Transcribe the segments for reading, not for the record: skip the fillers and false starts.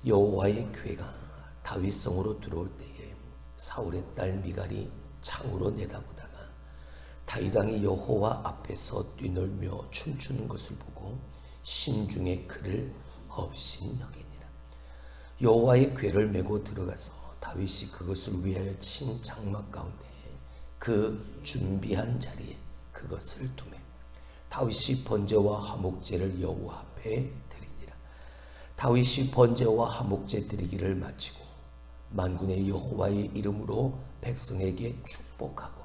여호와의 궤가 다윗성으로 들어올 때에 사울의 딸 미갈이 창으로 내다보다가 다윗 왕이 여호와 앞에서 뛰놀며 춤추는 것을 보고 심중에 그를 업신여기니라. 여호와의 궤를 메고 들어가서 다윗이 그것을 위하여 친 장막 가운데 그 준비한 자리에 그것을 두매 다윗이 번제와 화목제를 여호와 앞에 드리니라. 다윗이 번제와 화목제 드리기를 마치고 만군의 여호와의 이름으로 백성에게 축복하고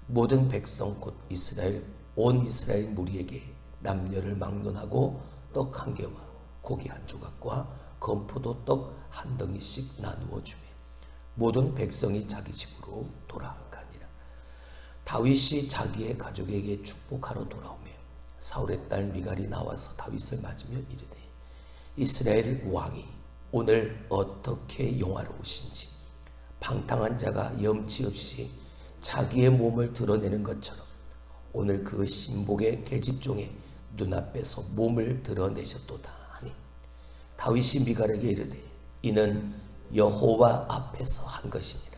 모든 백성 곧 이스라엘 온 이스라엘 무리에게 남녀를 막론하고 떡 한 개와 고기 한 조각과 건포도 떡 한 덩이씩 나누어 주매 모든 백성이 자기 집으로 돌아가니라. 다윗이 자기의 가족에게 축복하러 돌아오며 사울의 딸 미갈이 나와서 다윗을 맞으며 이르되 이스라엘 왕이 오늘 어떻게 영화로우신지 방탕한 자가 염치 없이 자기의 몸을 드러내는 것처럼 오늘 그 신복의 계집종의 눈앞에서 몸을 드러내셨도다 하니 다윗이 미갈에게 이르되 이는 여호와 앞에서 한 것이니라.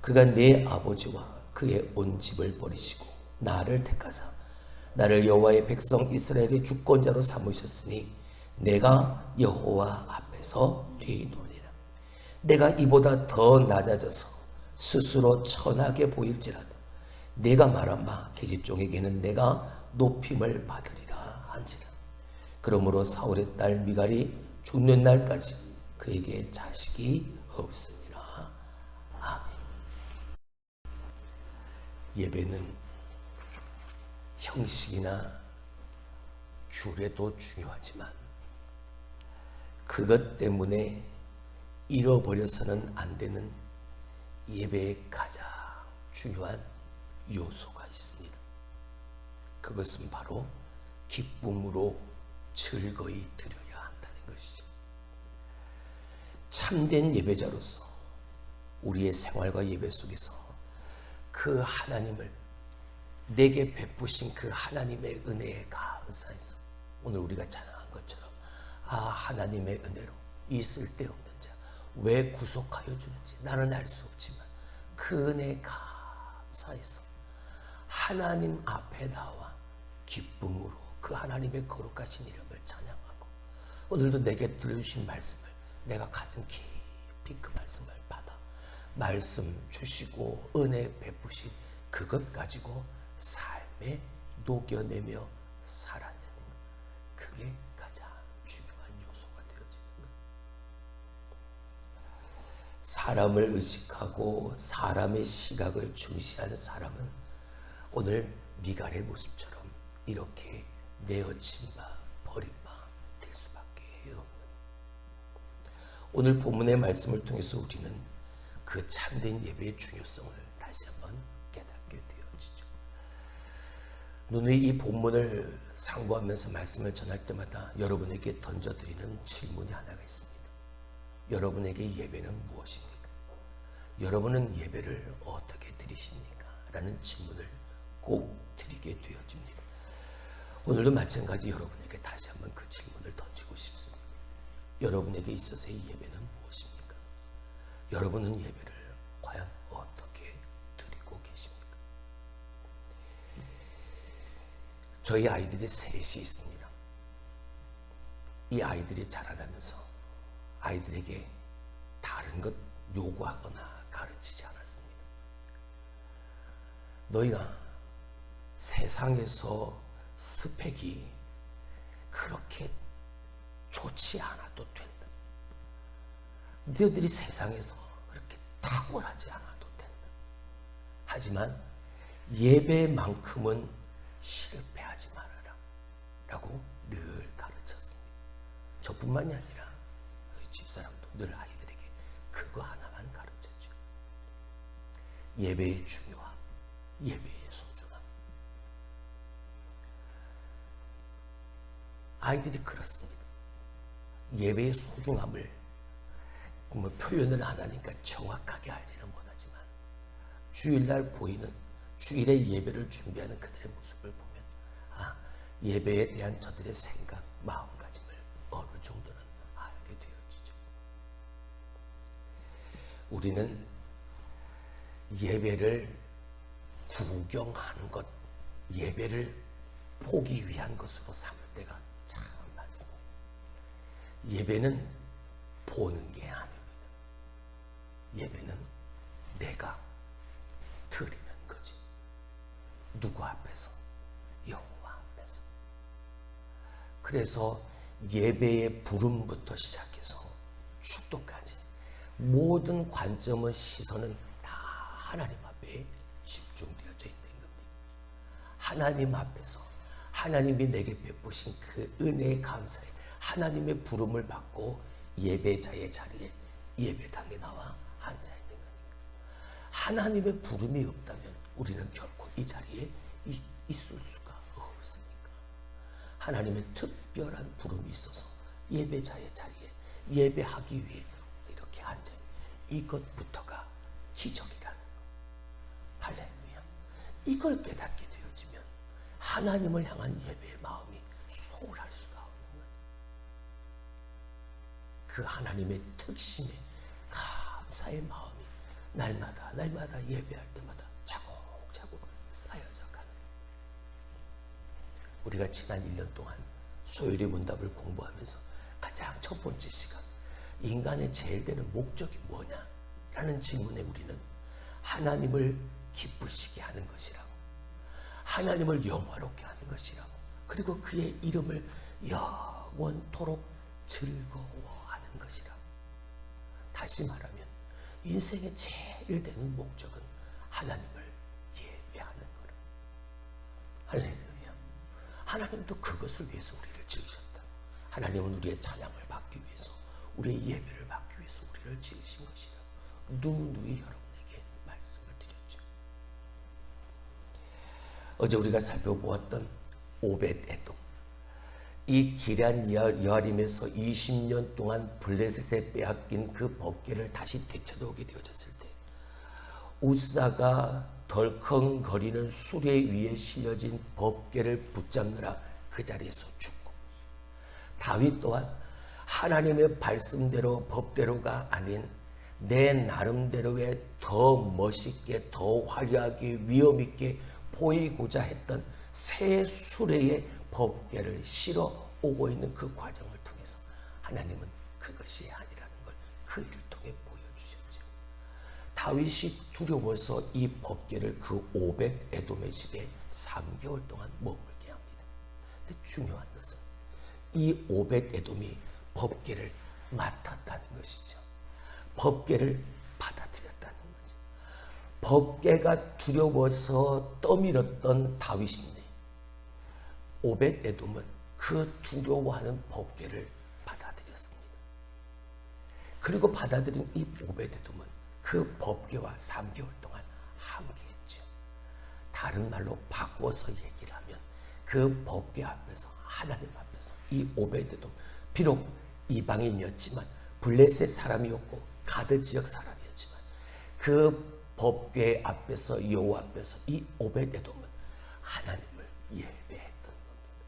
그가 내 아버지와 그의 온 집을 버리시고 나를 택하사 나를 여호와의 백성 이스라엘의 주권자로 삼으셨으니 내가 여호와 앞에서 뛰노니라. 내가 이보다 더 낮아져서 스스로 천하게 보일지라도 내가 말한 바 계집종에게는 내가 높임을 받으리라 한지라. 그러므로 사울의 딸 미갈이 죽는 날까지 그에게 자식이 없으니라. 아멘. 예배는 형식이나 규례도 중요하지만 그것 때문에 잃어버려서는 안 되는 예배의 가장 중요한 요소가 있습니다. 그것은 바로 기쁨으로 즐거이 드려야 한다는 것이죠. 참된 예배자로서 우리의 생활과 예배 속에서 그 하나님을 내게 베푸신 그 하나님의 은혜에 감사해서 오늘 우리가 찬양한 것처럼 하나님의 은혜로 있을 데 없는 자 왜 구속하여 주는지 나는 알 수 없지만 그 은혜에 감사해서 하나님 앞에 나와 기쁨으로 그 하나님의 거룩하신 이름을 찬양하고 오늘도 내게 들려주신 말씀을 내가 가슴 깊이 그 말씀을 받아 말씀 주시고 은혜 베푸신 그것 가지고 삶에 녹여내며 살아내는 것, 그게 가장 중요한 요소가 되어지는 것. 사람을 의식하고 사람의 시각을 중시하는 사람은 오늘 미갈의 모습처럼 이렇게 내어친 바 버린 바 될 수밖에 없는. 오늘 본문의 말씀을 통해서 우리는 그 참된 예배의 중요성을 다시 한번 깨닫게 되어지죠. 누누이 이 본문을 상고하면서 말씀을 전할 때마다 여러분에게 던져드리는 질문이 하나가 있습니다. 여러분에게 예배는 무엇입니까? 여러분은 예배를 어떻게 드리십니까? 라는 질문을 꼭 드리게 되어집니다. 오늘도 마찬가지 여러분에게 다시 한번 그 질문을 던지고 싶습니다. 여러분에게 있어서의 예배는 무엇입니까? 여러분은 예배를 과연 어떻게 드리고 계십니까? 저희 아이들이 셋이 있습니다. 이 아이들이 자라나면서 아이들에게 다른 것 요구하거나 가르치지 않았습니다. 너희가 세상에서 스펙이 그렇게 좋지 않아도 된다. 너희들이 세상에서 그렇게 탁월하지 않아도 된다. 하지만 예배만큼은 실패하지 말아라 라고 늘 가르쳤습니다. 저뿐만이 아니라 너희 집사람도 늘 아이들에게 그거 하나만 가르쳤죠. 예배의 중요함, 예배의 소중함. 아이들이 그렇습니다. 예배의 소중함을 표현을 안 하니까 정확하게 알지는 못하지만 주일날 보이는 주일의 예배를 준비하는 그들의 모습을 보면 예배에 대한 저들의 생각, 마음가짐을 어느 정도는 알게 되어지죠. 우리는 예배를 구경하는 것, 예배를 보기 위한 것으로 삼을 때가 참 많습니다. 예배는 보는 게 아닙니다. 예배는 내가 드리는 거지. 누구 앞에서? 여호와 앞에서. 그래서 예배의 부름부터 시작해서 축도까지 모든 관점의 시선은 다 하나님 앞에 집중되어져 있는 겁니다. 하나님 앞에서 하나님이 내게 베푸신 그 은혜에 감사해 하나님의 부름을 받고 예배자의 자리에 예배당에 나와 앉아 있는 거니까. 하나님의 부름이 없다면 우리는 결코 이 자리에 있을 수가 없습니까? 하나님의 특별한 부름이 있어서 예배자의 자리에 예배하기 위해 이렇게 앉아 있는 이것부터가 기적이라는 거. 할렐루야. 이걸 깨닫게 되어지면 하나님을 향한 예배의 마음이 소홀할 수가 없는 거예요. 그 하나님의 특심에 감사의 마음이 날마다 예배할 때마다 차곡차곡 쌓여져 가는 거예요. 우리가 지난 1년 동안 소율의 문답을 공부하면서 가장 첫 번째 시간, 인간의 제일 되는 목적이 뭐냐? 라는 질문에 우리는 하나님을 기쁘시게 하는 것이라고, 하나님을 영화롭게 하는 것이라고, 그리고 그의 이름을 영원토록 즐거워하는 것이라고. 다시 말하면 인생의 제일 되는 목적은 하나님을 예배하는 거라. 할렐루야. 하나님도 그것을 위해서 우리를 지으셨다. 하나님은 우리의 찬양을 받기 위해서, 우리의 예배를 받기 위해서 우리를 지으신 것이라고 누누이 여러분에게 말씀을 드렸죠. 어제 우리가 살펴보았던 오벳 에돔, 이 기럇 여아림에서 20년 동안 블레셋에 빼앗긴 그 법궤를 다시 되찾아오게 되어졌을 때 우사가 덜컹거리는 수레 위에 실려진 법궤를 붙잡느라 그 자리에서 죽고, 다윗 또한 하나님의 말씀대로 법대로가 아닌 내 나름대로의 더 멋있게 더 화려하게 위엄있게 보이고자 했던 새 수레의 법궤를 실어 오고 있는 그 과정을 통해서 하나님은 그것이 아니라는 걸 그 일을 통해 보여주셨죠. 다윗이 두려워서 이 법궤를 그 오벳 에돔의 집에 3개월 동안 머물게 합니다. 근데 중요한 것은 이 오벳 에돔이 법궤를 맡았다는 것이죠. 법궤를 받아들였다는 거죠. 법궤가 두려워서 떠밀었던 다윗인데 오벳 에돔은 그 두려워하는 법궤를 받아들였습니다. 그리고 받아들인 이 오벳 에돔은 그 법궤와 3개월 동안 함께했죠. 다른 말로 바꾸어서 얘기를 하면 그 법궤 앞에서, 하나님 앞에서 이 오벳 에돔, 비록 이방인이었지만 블레셋 사람이었고 가드 지역 사람이었지만 그 법궤 앞에서, 여호와 앞에서 이 오벳 에돔은 하나님을 예배했던 겁니다.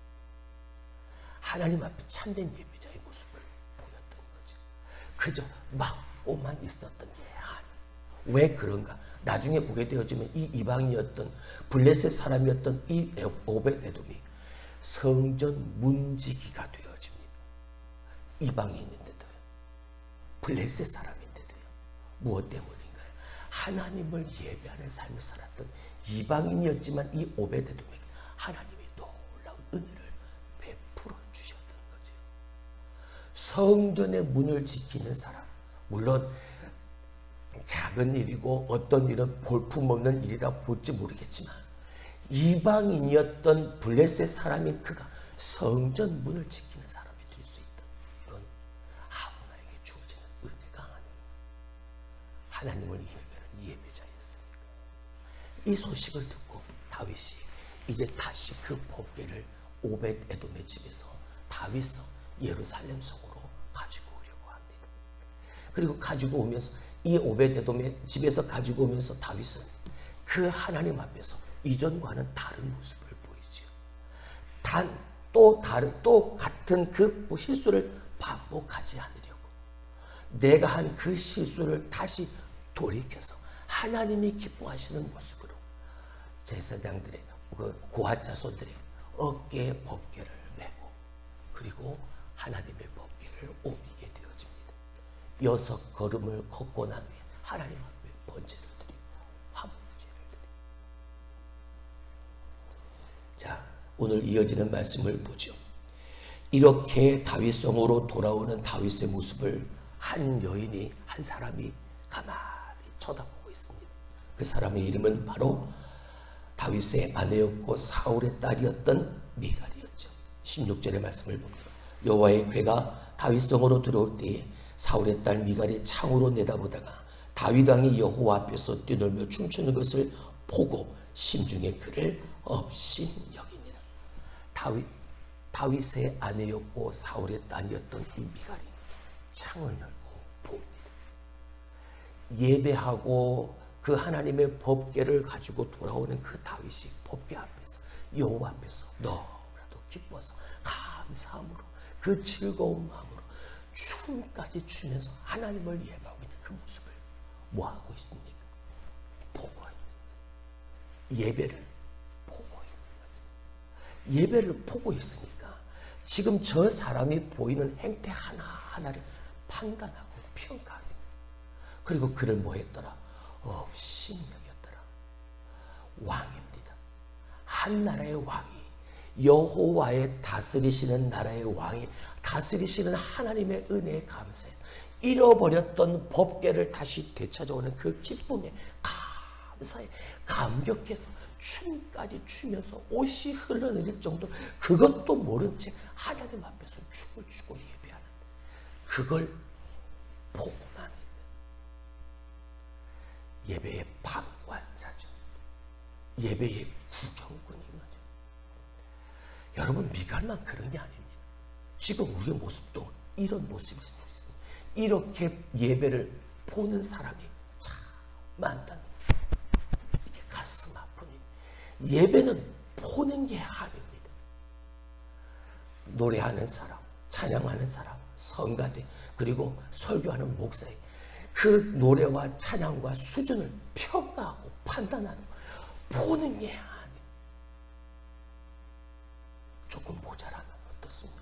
하나님 앞에 참된 예배자의 모습을 보였던 거죠. 그저 막고만 있었던 게 아니에요. 왜 그런가? 나중에 보게 되어지면 이 이방인이었던 블레셋 사람이었던 이 오벳 에돔이 성전 문지기가 되어집니다. 이방인인데도요, 블레셋 사람인데도요. 무엇 때문인가요? 하나님을 예배하는 삶을 살았던 이방인이었지만 이 오벳 에돔에게 하나님이 놀라운 은혜를 베풀어 주셨던 거죠. 성전의 문을 지키는 사람, 물론 작은 일이고 어떤 일은 볼품없는 일이라 볼지 모르겠지만 이방인이었던 블레셋 사람인 그가 성전 문을 지키는 사람이 될 수 있다. 이건 아무나에게 주어지는 은혜가 아닙니다. 하나님을 예배하는 예배자였으니까. 이 소식을 듣고 다윗이 이제 다시 그 법궤를 오벳 에돔의 집에서 다윗서 예루살렘 성으로 가지고 오려고 합니다. 그리고 가지고 오면서 이 오벳 에돔의 집에서 가지고 오면서 다윗은 그 하나님 앞에서 이전과는 다른 모습을 보이죠. 또 같은 그 실수를 반복하지 않으려고, 내가 한 그 실수를 다시 돌이켜서 하나님이 기뻐하시는 모습으로 제사장들의 그 고핫 자손들의 어깨에 법궤를 메고 그리고 하나님의 법궤를 옮기게 되어집니다. 6걸음을 걷고 난 후에 하나님 앞에 번제를 드리고 화목제를 드리고. 자, 오늘 이어지는 말씀을 보죠. 이렇게 다윗성으로 돌아오는 다윗의 모습을 한 여인이, 한 사람이 가만히 쳐다보고 있습니다. 그 사람의 이름은 바로 다윗의 아내였고 사울의 딸이었던 미갈이었죠. 16절의 말씀을 봅니다. 여호와의 궤가 다윗성으로 들어올 때에 사울의 딸 미갈이 창으로 내다보다가 다윗 왕이 여호와 앞에서 뛰놀며 춤추는 것을 보고 심중에 그를 업신여기니라. 다윗의 아내였고 사울의 딸이었던 이 미갈이 창을 열고 봅니다. 예배하고 그 하나님의 법궤를 가지고 돌아오는 그 다윗이 법궤 앞에서 여호와 앞에서 너무나도 기뻐서 감사함으로 그 즐거운 마음으로 춤까지 추면서 하나님을 예배하고 있는 그 모습을 뭐하고 있습니까? 보고 있는 거예요. 예배를 보고 있는 거죠. 예배를 보고 있으니까 지금 저 사람이 보이는 행태 하나하나를 판단하고 평가하는 거예요. 그리고 그를 뭐 했더라? 업신여겼더라. 왕입니다. 한 나라의 왕이, 여호와의 다스리시는 나라의 왕이 다스리시는 하나님의 은혜에 감사해 잃어버렸던 법궤를 다시 되찾아오는 그 기쁨에 감사해 감격해서 춤까지 추면서 옷이 흘러내릴 정도, 그것도 모른 채 하나님 앞에서 춤을 추고 예배하는, 그걸 보고만 있는 예배의 방관자죠. 예배의 구경꾼인 거죠. 여러분, 미갈만 그런 게 아닙니다. 지금 우리의 모습도 이런 모습일 수 있습니다. 이렇게 예배를 보는 사람이 참 많다는 거예요. 이게 가슴 아픈 일. 예배는 보는 게 아닙니다. 노래하는 사람, 찬양하는 사람, 성가대, 그리고 설교하는 목사의 그 노래와 찬양과 수준을 평가하고 판단하는 거, 보는 게 아니에요. 조금 모자라면 어떻습니까?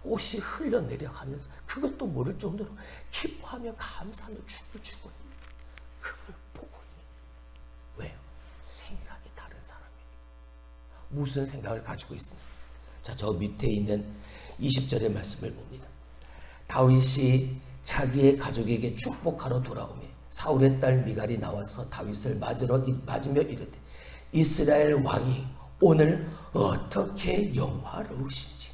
옷이 흘러내려가면서 그것도 모를 정도로 기뻐하며 감사하며 춤을 추고 있는, 그걸 보고 있는. 왜요? 생각이 다른 사람이에요. 무슨 생각을 가지고 있습니까? 자, 저 밑에 있는 20절의 말씀을 봅니다. 다윗이 자기의 가족에게 축복하러 돌아오며 사울의 딸 미갈이 나와서 다윗을 맞으며 이르되, 이스라엘 왕이 오늘 어떻게 영화로우신지.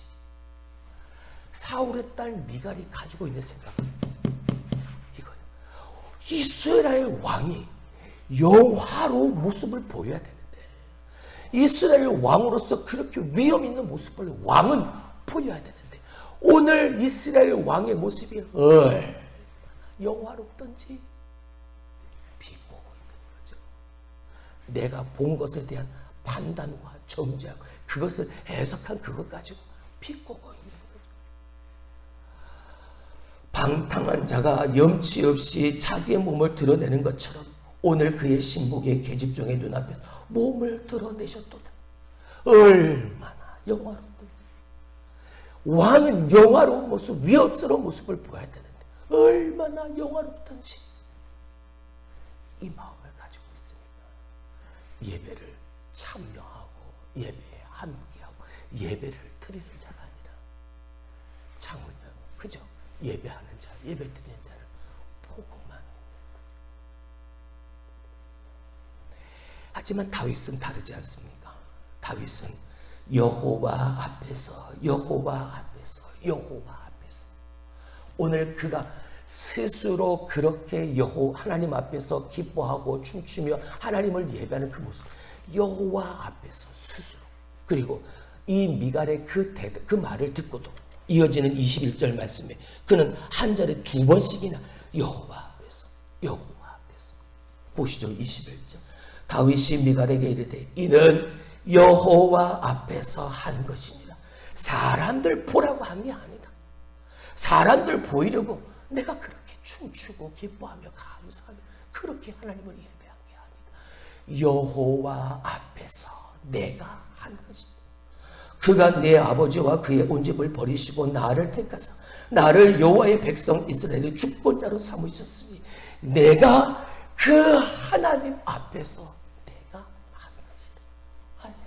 사울의 딸 미갈이 가지고 있는 생각은 이거예요. 이스라엘 왕이 영화로운 모습을 보여야 되는데, 이스라엘 왕으로서 그렇게 위험 있는 모습을 왕은 보여야 되는데, 오늘 이스라엘 왕의 모습이 얼마나 영화롭던지 비꼬고 있는 거죠. 내가 본 것에 대한 판단과 정죄하고 그것을 해석한 그것 가지고 비꼬고 있는 거죠. 방탕한 자가 염치 없이 자기의 몸을 드러내는 것처럼 오늘 그의 신복의 계집종의 눈앞에서 몸을 드러내셨도다. 얼마나 영화롭던지. 왕은 영화로운 모습, 위협스러운 모습을 보여야 되는데 얼마나 영화롭던지 이 마음을 가지고 있습니다. 예배를 참여하고 예배에 함께하고 예배를 드리는 자가 아니라 창문을 그저 예배하는 자, 예배 드리는 자를 보고만. 하지만 다윗은 다르지 않습니까? 다윗은 여호와 앞에서 오늘 그가 스스로 그렇게 하나님 앞에서 기뻐하고 춤추며 하나님을 예배하는 그 모습, 여호와 앞에서 스스로, 그리고 이 미갈의 그 말을 듣고도 이어지는 21절 말씀에 그는 한 절에 2번씩이나 여호와 앞에서 보시죠. 21절. 다윗이 미갈에게 이르되, 이는 여호와 앞에서 한 것입니다. 사람들 보라고 한 게 아니다. 사람들 보이려고 내가 그렇게 춤추고 기뻐하며 감사하며 그렇게 하나님을 예배한 게 아니다. 여호와 앞에서 내가 한 것이다. 그가 내 아버지와 그의 온 집을 버리시고 나를 택하사 나를 여호와의 백성 이스라엘의 주권자로 삼으셨으니 내가 그 하나님 앞에서 내가 한 것이다. 할렐루야.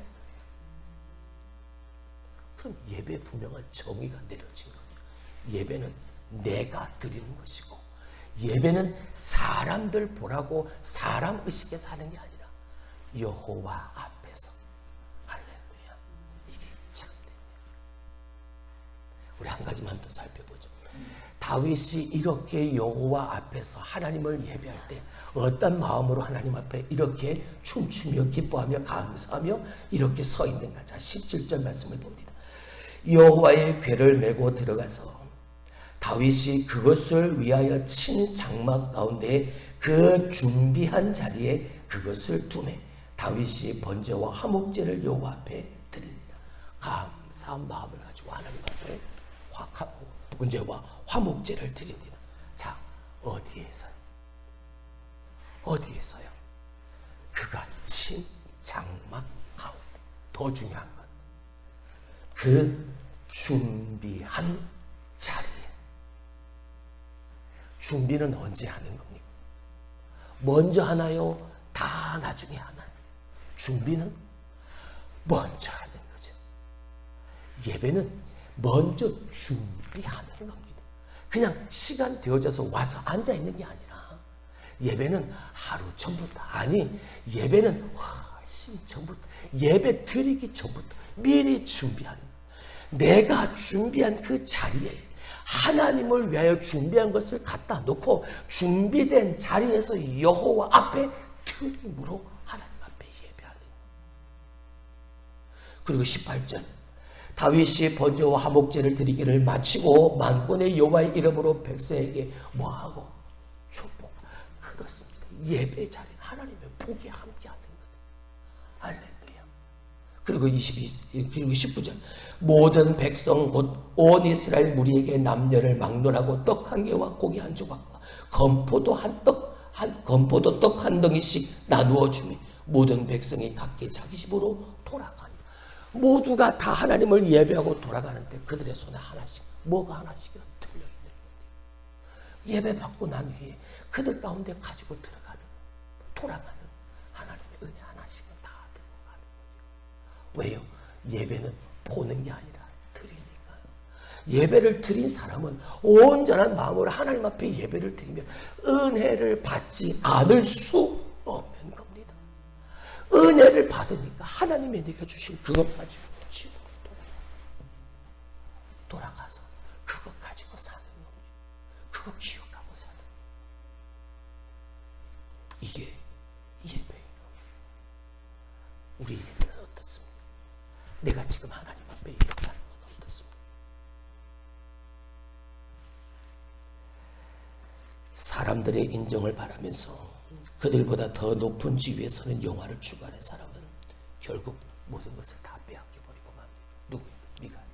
그럼 예배에 분명한 정의가 내려진 거예요. 예배는 내가 드리는 것이고 예배는 사람들 보라고 사람 의식에서 하는 게 아니라 여호와 앞에서. 할렐루야. 이게 참된 우리 한 가지만 더 살펴보죠. 다윗이 이렇게 여호와 앞에서 하나님을 예배할 때 어떤 마음으로 하나님 앞에 이렇게 춤추며 기뻐하며 감사하며 이렇게 서 있는가. 자, 17절 말씀을 봅니다. 여호와의 궤를 메고 들어가서 다윗이 그것을 위하여 친 장막 가운데 그 준비한 자리에 그것을 두매 다윗이 번제와 화목제를 여호와 앞에 드립니다. 감사한 마음을 가지고 하나님 앞에 번제와 화목제를 드립니다. 자, 어디에서요? 어디에서요? 그가 친 장막 가운데. 더 중요한 건 그 준비한 자리에. 준비는 언제 하는 겁니까? 먼저 하나요? 다 나중에 하나요? 준비는 먼저 하는 거죠. 예배는 먼저 준비하는 겁니다. 그냥 시간 되어져서 와서 앉아 있는 게 아니라 예배는 하루 전부터, 아니 예배는 훨씬 전부터, 예배 드리기 전부터 미리 준비하는 거예요. 내가 준비한 그 자리에 하나님을 위하여 준비한 것을 갖다 놓고 준비된 자리에서 여호와 앞에 드림으로 하나님 앞에 예배하는 거예요. 그리고 18절 다윗이 번제와 화목제를 드리기를 마치고 만군의 여호와의 이름으로 백성에게 뭐하고 축복. 그렇습니다. 예배 자리는 하나님의 복이 함께하는 거예요. 할렐루야. 그리고 19절 모든 백성 곧 온 이스라엘 무리에게 남녀를 막론하고 떡 한 개와 고기 한 조각과 건포도 떡 한 덩이씩 나누어 주며 모든 백성이 각기 자기 집으로 돌아가니. 모두가 다 하나님을 예배하고 돌아가는데 그들의 손에 하나씩, 뭐가 하나씩이라도 들려있는 거예요. 예배 받고 난 후에 그들 가운데 가지고 돌아가는 하나님의 은혜 하나씩은 다 들고 가는 거죠. 왜요? 예배는 보는 게 아니라 드리니까요. 예배를 드린 사람은 온전한 마음으로 하나님 앞에 예배를 드리면 은혜를 받지 않을 수 없는 겁니다. 은혜를 받으니까 하나님이 내가 주신 그것 가지고 집으로 돌아가서 그것 가지고 사는 겁니다. 그거 기억하고 사는 겁니다. 이게 예배예요. 우리 예배는 어떻습니까? 내가 지금 하나님 앞에 예배하는 건 어떻습니까? 사람들의 인정을 바라면서 그들보다 더 높은 지위에 서는 영화를 추구하는 사람은 결국 모든 것을 다 빼앗겨버리고 맙니다. 누구예요? 미가이에요.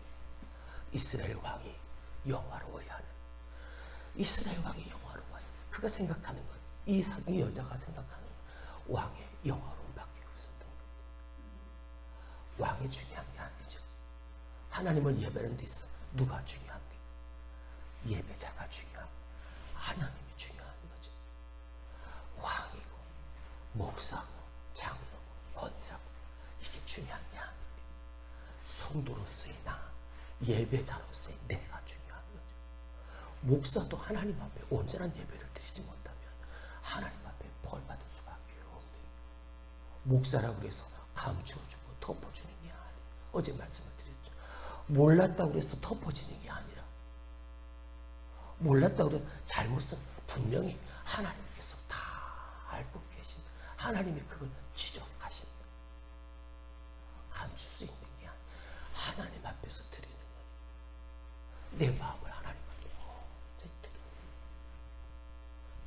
이스라엘 왕이 영화로워야 하는, 이스라엘 왕이 영화로워야 하는, 그가 생각하는 건, 이 여자가 생각하는 왕의 영화로움밖에 없었던 겁니다. 왕이 중요한 게 아니죠. 하나님을 예배하는 데 있어 누가 중요합니까? 예배자가 중요하고 하나님이 중요한 거죠. 왕이고 목사고 장로고 권사고 이게 중요한 게 아닙니다. 성도로서의 나, 예배자로서의 내가 중요한 거죠. 목사도 하나님 앞에 온전한 예배를 드리지 못하면 하나님 앞에 벌 받을 수밖에 없는, 목사라고 해서 감추어주고 덮어주는 게 아니에요. 어제 말씀을 드렸죠. 몰랐다고 해서 덮어지는 게 아니라, 몰랐다고 해서 잘못은 분명히 하나님께서 다 알고 계신, 하나님이 그걸 지적하십니다. 감출 수 있는 게 아니라 하나님 앞에서 드리는 거예요. 내 마음을 하나님 앞에 온전히 드리는 거예요.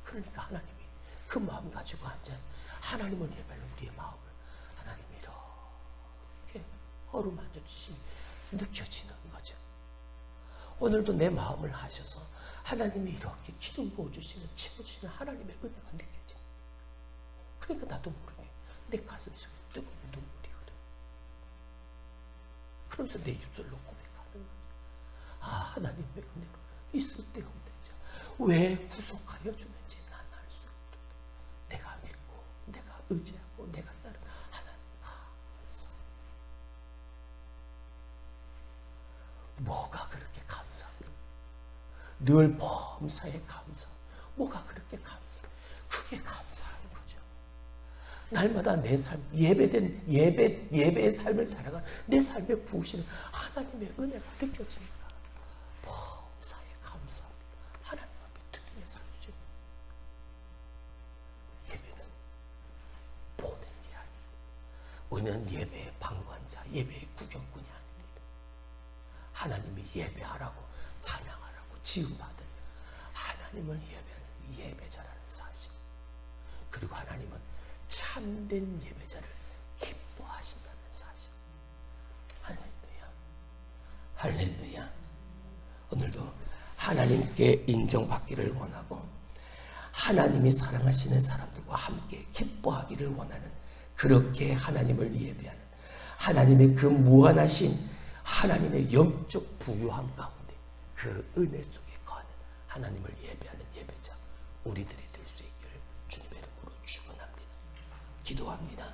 그러니까 하나님이 그 마음 가지고 앉아 하나님을 예배하는 우리의 마음을 하나님이 이렇게 어루만져 주시면 느껴지는 거죠. 오늘도 내 마음을 하셔서 하나님이 이렇게 기름 부어주시는, 채워주시는 하나님의 은혜가 느껴져. 그러니까 나도 모르게 내 가슴 속에 뜨거운 눈물이 흐르. 그러면서 내 입술로 고백하는 거죠. 아, 하나님의 은혜로 있을 데 없는 자 왜 구속하여 주는지 난 알 수 없다. 내가 믿고 내가 의지하고 내가 따르는 하나님 감사. 뭐가 그렇게 감사해요? 늘 범사에 감사. 뭐가 그렇게 감사해? 그게 감사한 거죠. 날마다 내 삶, 예배의 삶을 살아가는 내 삶에 부으시는 하나님의 은혜가 느껴지니까 범사에 감사합니다. 하나님 앞에 드리며 살죠. 예배는 보는 게 아니고 우리는 예배의 방관자, 예배의 구경꾼이 아닙니다. 하나님이 예배하라고 찬양하라고 지음받은 하나님을 예배하는 예배자라는 사실. 그리고 하나님은 참된 예배자를 기뻐하신다는 사실. 할렐루야. 할렐루야. 오늘도 하나님께 인정받기를 원하고 하나님이 사랑하시는 사람들과 함께 기뻐하기를 원하는, 그렇게 하나님을 예배하는 하나님의 그 무한하신 하나님의 영적 부유함 가운데 그 은혜 속에 거하는 하나님을 예배하는 예배자 우리들이 될 수 있기를 주님의 이름으로 축원합니다. 기도합니다.